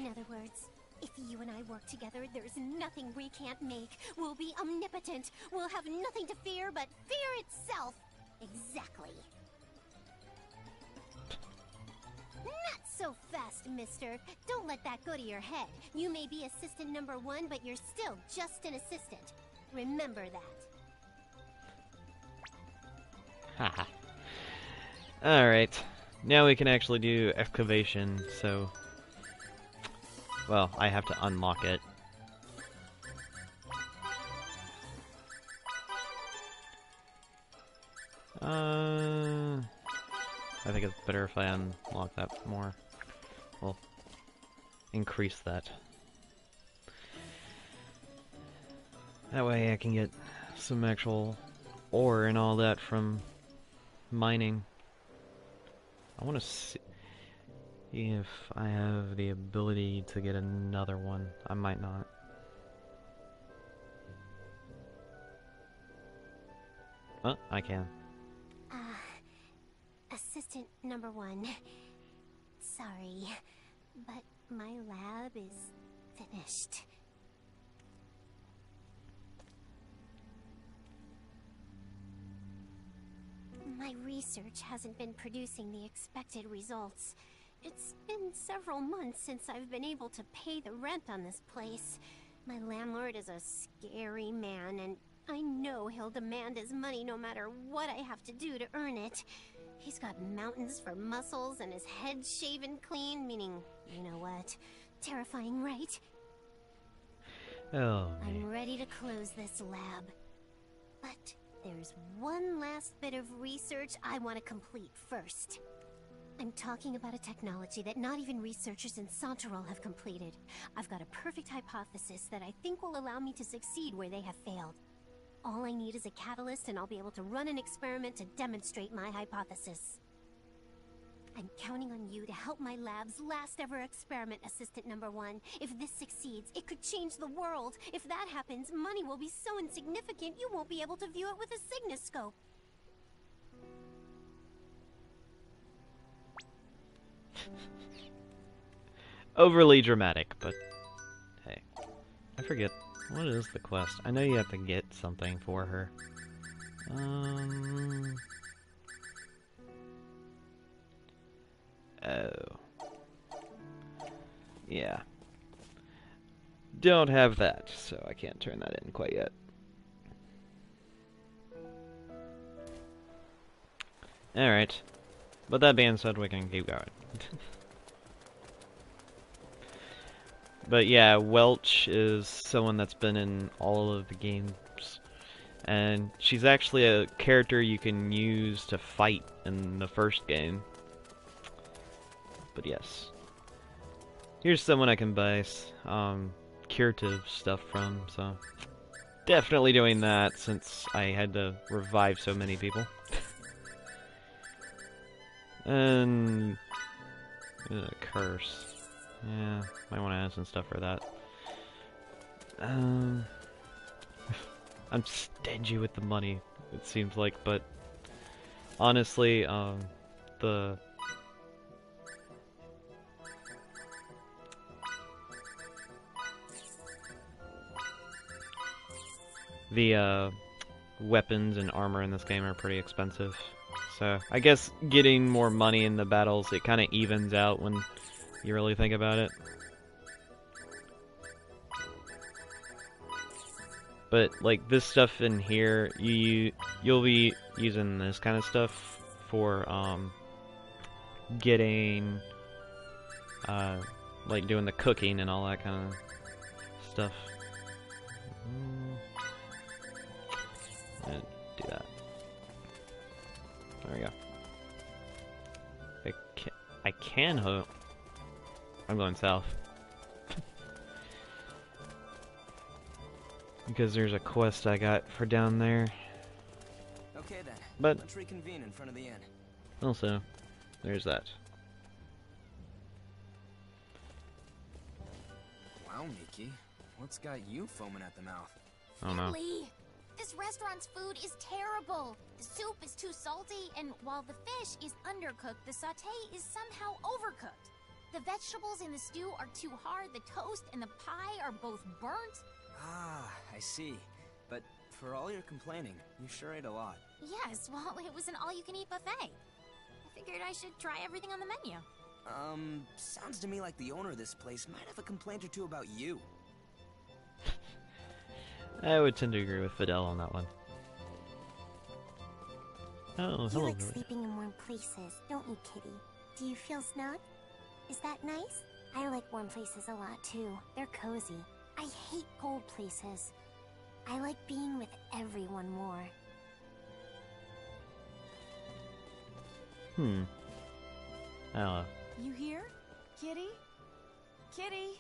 In other words, if you and I work together, there's nothing we can't make. We'll be omnipotent. We'll have nothing to fear but fear itself. Exactly. Not so fast, mister. Don't let that go to your head. You may be assistant number 1, but you're still just an assistant. Remember that. Haha. Alright. Now we can actually do excavation, so... Well, I have to unlock it. I think it's better if I unlock that more. Well, increase that. That way I can get some actual ore and all that from mining. I want to see if I have the ability to get another one. I might not. Oh, I can. Assistant number 1. Sorry, but my lab is finished. My research hasn't been producing the expected results. It's been several months since I've been able to pay the rent on this place. My landlord is a scary man, and I know he'll demand his money no matter what I have to do to earn it. He's got mountains for muscles and his head shaven clean, meaning, you know what? Terrifying, right? Oh, I'm ready to close this lab. But there's one last bit of research I want to complete first. I'm talking about a technology that not even researchers in Santarol have completed. I've got a perfect hypothesis that I think will allow me to succeed where they have failed. All I need is a catalyst and I'll be able to run an experiment to demonstrate my hypothesis. I'm counting on you to help my lab's last ever experiment, assistant number 1. If this succeeds, it could change the world. If that happens, money will be so insignificant you won't be able to view it with a signoscope. overly dramatic, but hey. I forget. What is the quest? I know you have to get something for her. Oh. Yeah. Don't have that, so I can't turn that in quite yet. Alright. But that being said, we can keep going. But yeah, Welch is someone that's been in all of the games. And she's actually a character you can use to fight in the first game. But yes. Here's someone I can buy curative stuff from, so... Definitely doing that since I had to revive so many people. And... a curse. Yeah, might want to add some stuff for that. I'm stingy with the money, it seems like, but... Honestly, the weapons and armor in this game are pretty expensive. So, I guess getting more money in the battles, it kind of evens out when you really think about it. But, like, this stuff in here, you'll be using this kind of stuff for, getting, like, doing the cooking and all that kind of stuff. And do that. There we go. I can hope. I'm going south. Because there's a quest I got for down there. Okay then. But let's reconvene in front of the inn. Also, there's that. Wow, Miki. What's got you foaming at the mouth? Oh no. Lee, this restaurant's food is terrible. The soup is too salty, and while the fish is undercooked, the sauté is somehow overcooked. The vegetables in the stew are too hard, the toast and the pie are both burnt. Ah, I see. But for all your complaining, you sure ate a lot. Yes, well, it was an all-you-can-eat buffet. I figured I should try everything on the menu. Sounds to me like the owner of this place might have a complaint or two about you. I would tend to agree with Fidel on that one. Oh, You hello. like sleeping in warm places, don't you, Kitty? Do you feel snug? Is that nice? I like warm places a lot, too. They're cozy. I hate cold places. I like being with everyone more. Hello. You here? Kitty? Kitty?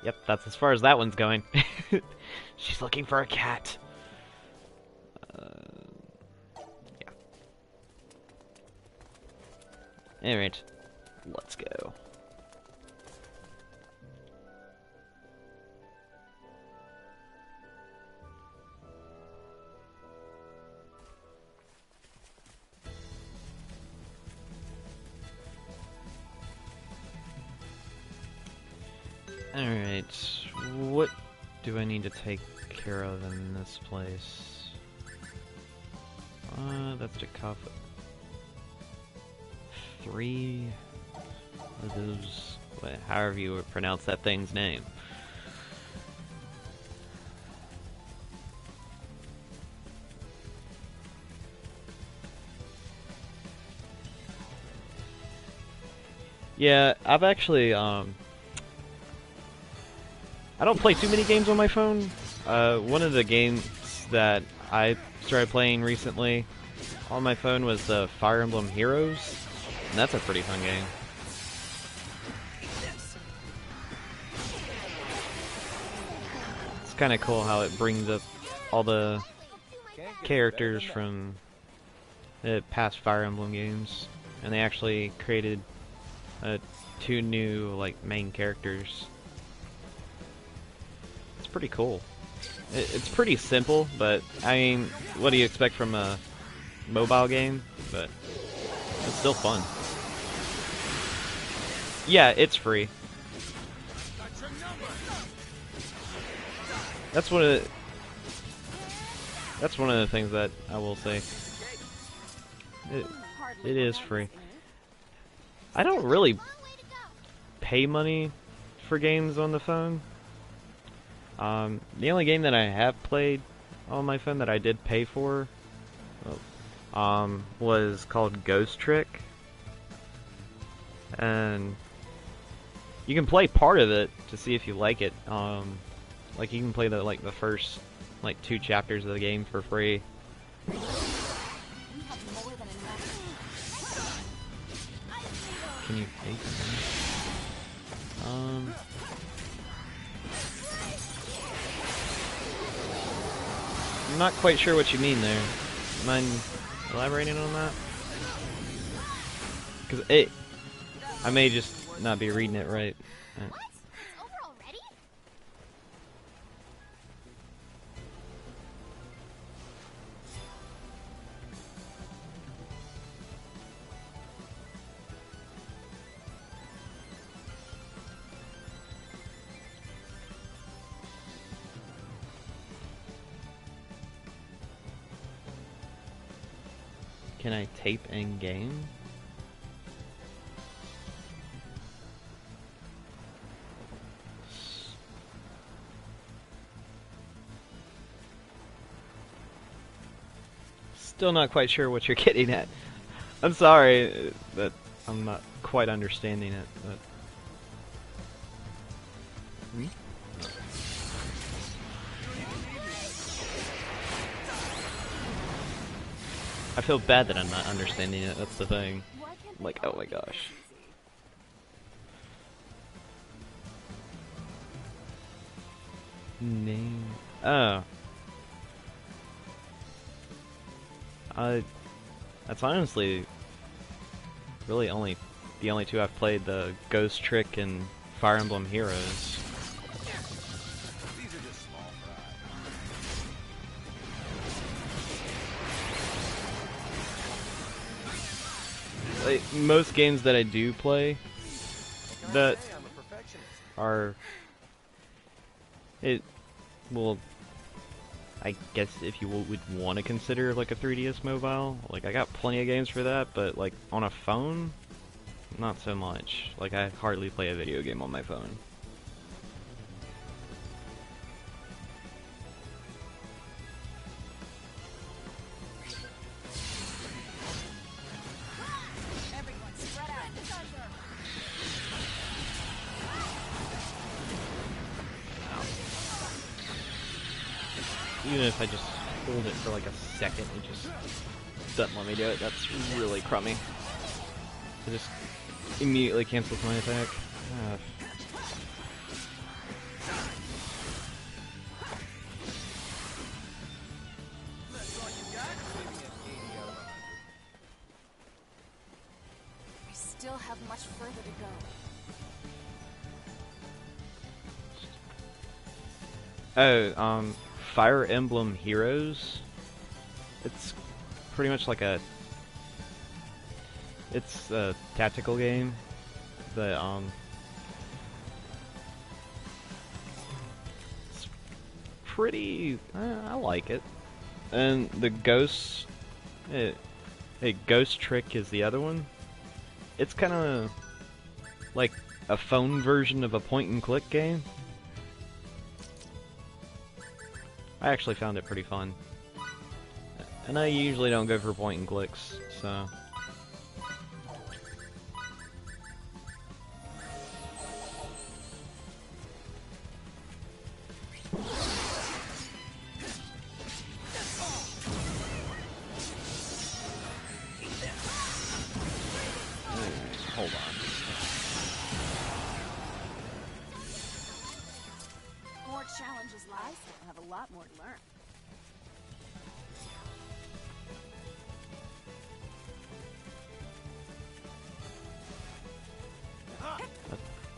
Yep, that's as far as that one's going. She's looking for a cat. Yeah. Alright, let's go. Alright, what do I need to take care of in this place? That's the cup. 3 of those, however you would pronounce that thing's name. Yeah, I've actually, I don't play too many games on my phone. One of the games that I started playing recently on my phone was the Fire Emblem Heroes, and that's a pretty fun game. It's kind of cool how it brings up all the characters from the past Fire Emblem games, and they actually created 2 new like main characters. It's pretty cool. It's pretty simple, but I mean, what do you expect from a mobile game? But it's still fun. Yeah, it's free. That's one of the things that I will say. It is free. I don't really pay money for games on the phone. The only game that I have played on my phone that I did pay for was called Ghost Trick, and you can play part of it to see if you like it. Like you can play the first 2 chapters of the game for free. Can you take them? I'm not quite sure what you mean there. Mind elaborating on that? Because I may just not be reading it right. What? It's over already? Can I tape in game? Still not quite sure what you're getting at. I'm sorry that I'm not quite understanding it, but... I feel bad that I'm not understanding it, that's the thing. Like, oh my gosh. Name... Oh. That's honestly really the only 2 I've played, the Ghost Trick and Fire Emblem Heroes. like, most games that I do play that are well, I guess if you would want to consider like a 3DS mobile, like I got plenty of games for that, but like on a phone, not so much. Like I hardly play a video game on my phone. Even if I just hold it for like a second, it just doesn't let me do it. That's really crummy. It just immediately cancels my attack. I still have much further to go. Oh, Fire Emblem Heroes. It's pretty much like it's a tactical game that it's pretty. I like it. And the Ghost, Ghost Trick is the other one. It's kind of like a phone version of a point-and-click game. I actually found it pretty fun. And I usually don't go for point and clicks, so... Hold on. More challenges lie, so I'll have a lot more to learn.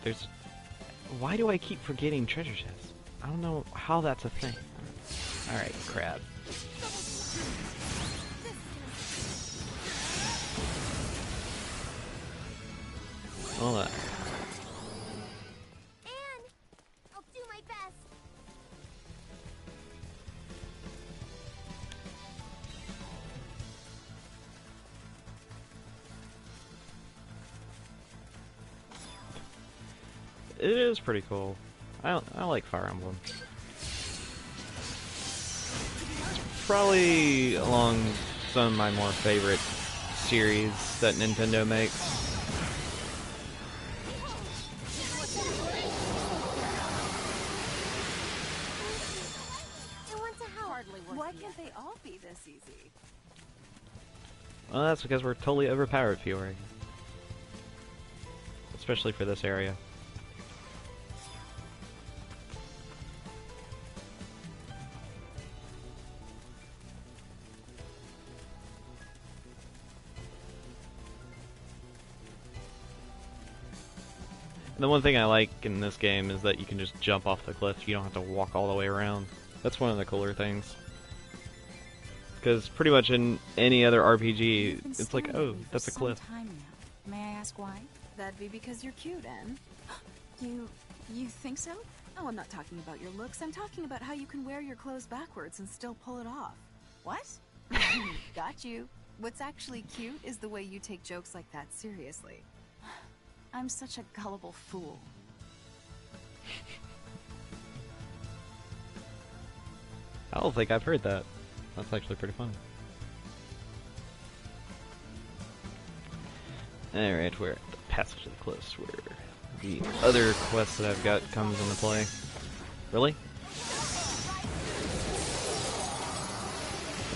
There's... Why do I keep forgetting treasure chests? I don't know how that's a thing. Alright, crab. Well, And I'll do my best. it is pretty cool. I like Fire Emblem. Probably along some of my more favorite series that Nintendo makes. I want to help. Hardly worth Why can't they all be this easy? Well, that's because we're totally overpowered, Fiore. Especially for this area. The one thing I like in this game is that you can just jump off the cliff. You don't have to walk all the way around. That's one of the cooler things. Because pretty much in any other RPG, it's like, oh, that's a cliff. Time now. May I ask why? That'd be because you're cute, Anne. You think so? Oh, I'm not talking about your looks. I'm talking about how you can wear your clothes backwards and still pull it off. What? Got you. What's actually cute is the way you take jokes like that seriously. I'm such a gullible fool. I don't think I've heard that. That's actually pretty fun. Alright, we're at the Passage of the Cliffs, where the other quest that I've got comes into play. Really?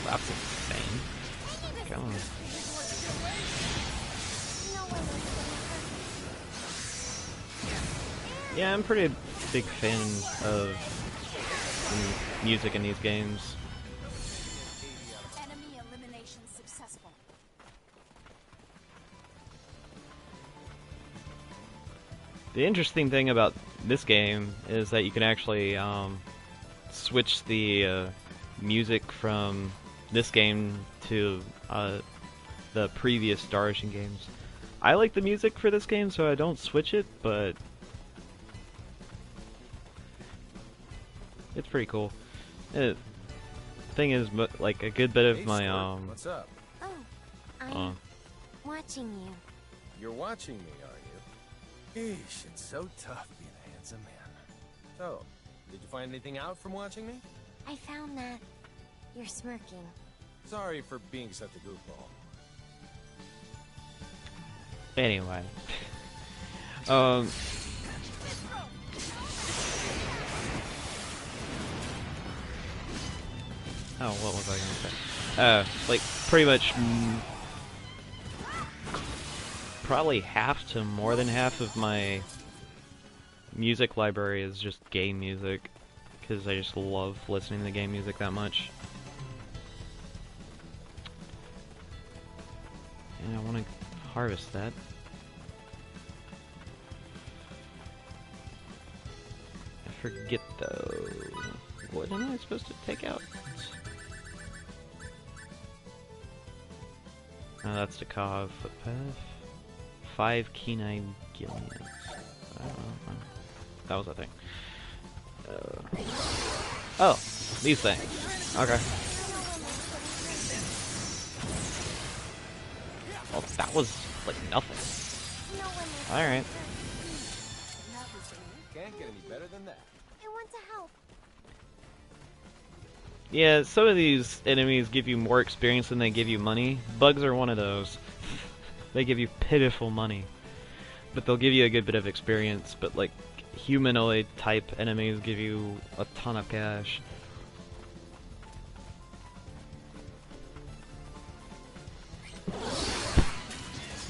That's insane. Come on. Yeah, I'm pretty big fan of the music in these games. Enemy elimination successful. The interesting thing about this game is that you can actually switch the music from this game to the previous Star Ocean games. I like the music for this game, so I don't switch it, but it's pretty cool. Thing is, like a good bit of Hey, my Squirt, what's up? Oh, I'm watching you. You're watching me, are you? Eesh, it's so tough being a handsome man. So, did you find anything out from watching me? I found that you're smirking. Sorry for being such a goofball. Anyway, oh, what was I gonna say? Like pretty much, probably half to more than half of my music library is just game music, because I just love listening to game music that much. And I want to harvest that. I forget though. What am I supposed to take out? Oh, that's the Kav footpath. 5 Kenai Gillians. That was that thing. Oh, these things. Okay. Well, that was like nothing. Alright. Can't get any better than that. I want to help. Yeah, some of these enemies give you more experience than they give you money. Bugs are one of those. They give you pitiful money. But they'll give you a good bit of experience, but like humanoid type enemies give you a ton of cash.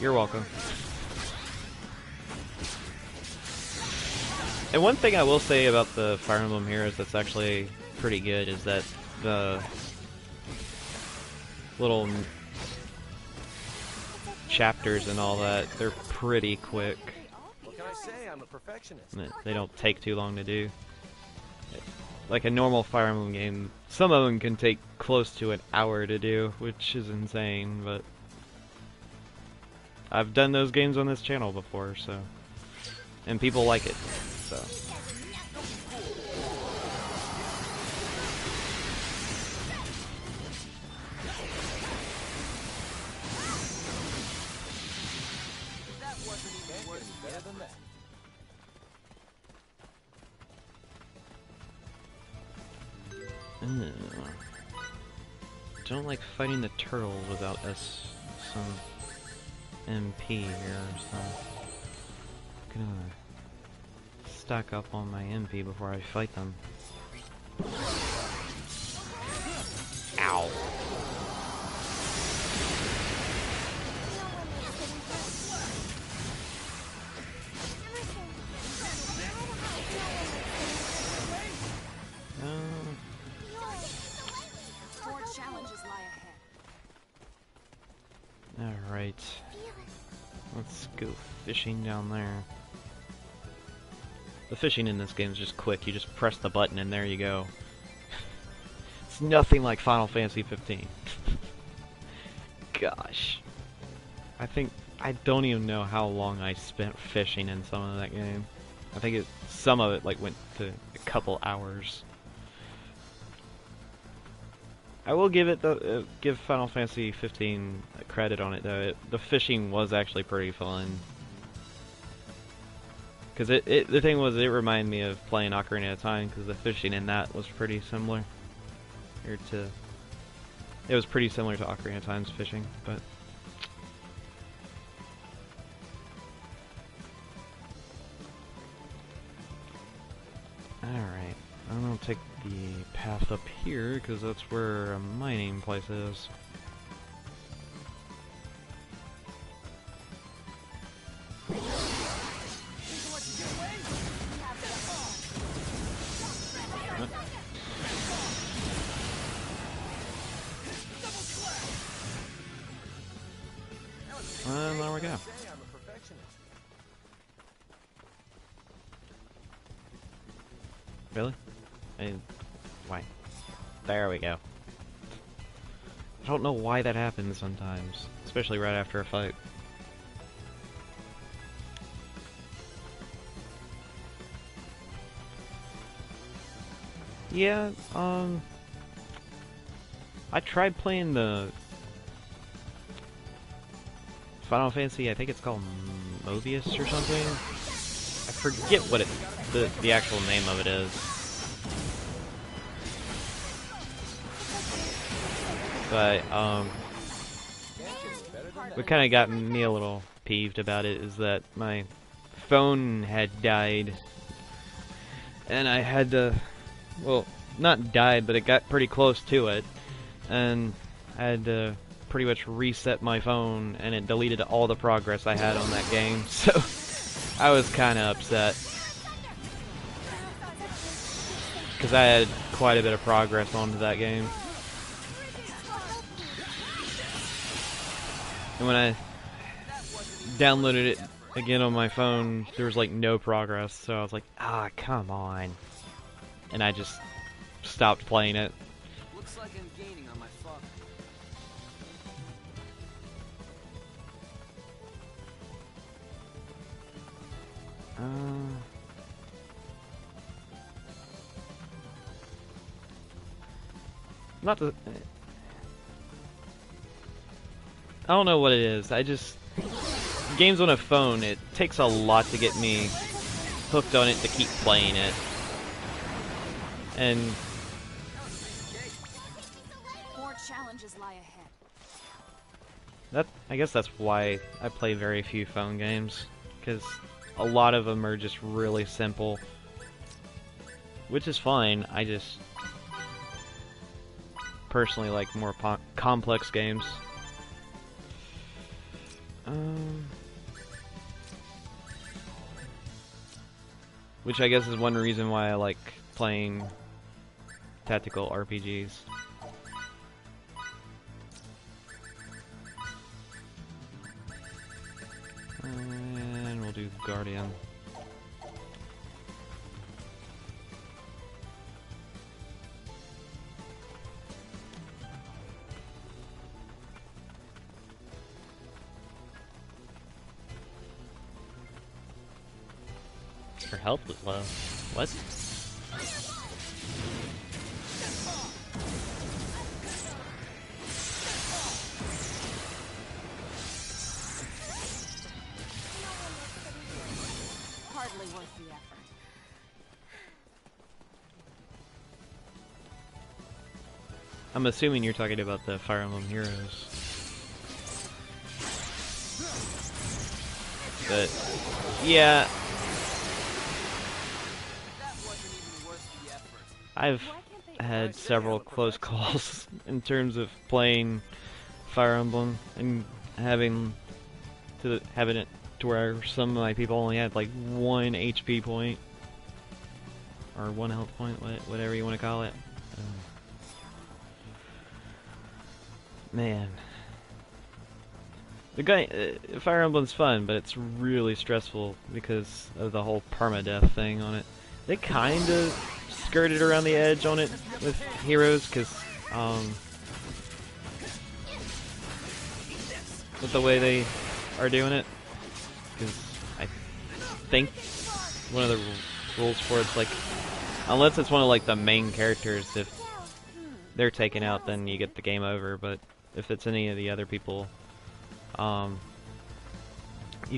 You're welcome. And one thing I will say about the Fire Emblem Heroes that's actually pretty good is that the little chapters and all that, they're pretty quick. What can I say? I'm a perfectionist. They don't take too long to do. Like a normal Fire Emblem game, some of them can take close to an hour to do, which is insane, but I've done those games on this channel before, so, and people like it, so. Don't like fighting the turtles without some MP here, so I'm gonna stack up on my MP before I fight them. Ow. Alright. Let's go fishing down there. The fishing in this game is just quick. You just press the button and there you go. It's nothing like Final Fantasy 15. Gosh. I don't even know how long I spent fishing in some of that game. I think some of it like went to a couple hours. I will give it give Final Fantasy 15 credit on it though. The fishing was actually pretty fun. Cause the thing was, it reminded me of playing Ocarina of Time, because the fishing in that was pretty similar. It was pretty similar to Ocarina of Time's fishing, but. Alright, I'm gonna take the path up here, because that's where a mining place is. And there we go. Really? Why? There we go. I don't know why that happens sometimes, especially right after a fight. Yeah, I tried playing the Final Fantasy, I think it's called Mobius or something. I forget what the actual name of it is. But, what kind of got me a little peeved about it is that my phone had died. And I had to, well, not died, but it got pretty close to it. And I had to pretty much reset my phone, and it deleted all the progress I had on that game. So, I was kind of upset. Because I had quite a bit of progress onto that game. And when I downloaded it again on my phone, there was like no progress, so I was like, ah, come on. And I just stopped playing it. Looks like I'm gaining on my father. Not the... I don't know what it is. I just... Games on a phone, it takes a lot to get me hooked on it to keep playing it. And... More challenges lie ahead. I guess that's why I play very few phone games. Because a lot of them are just really simple. Which is fine, I just... personally like more complex games. Which I guess is one reason why I like playing tactical RPGs. And we'll do Guardian. Her health was low. What? Hardly worth the effort. I'm assuming you're talking about the Fire Emblem Heroes. But, yeah. I've had several close calls in terms of playing Fire Emblem and having it to where some of my people only had like 1 HP point or 1 health point, whatever you want to call it. Man, Fire Emblem's fun, but it's really stressful because of the whole permadeath thing on it. They kind of skirted around the edge on it with Heroes, because with the way they are doing it, because I think one of the rules for it's like, unless it's one of like the main characters, if they're taken out, then you get the game over. But if it's any of the other people, you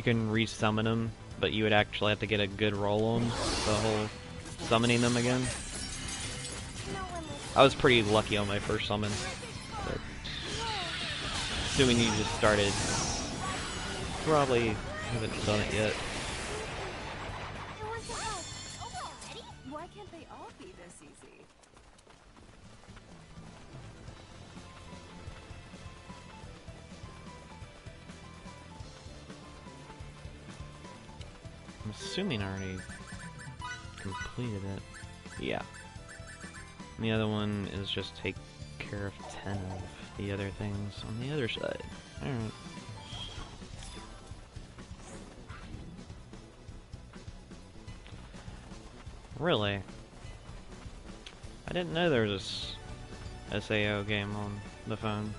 can resummon them, but you would actually have to get a good roll on the whole summoning them again. I was pretty lucky on my first summon, but assuming you just started, probably haven't done it yet. Why can't they all be this easy? I'm assuming I already completed it. Yeah. And the other one is just take care of 10 of the other things on the other side. Alright. Really? I didn't know there was this SAO game on the phone.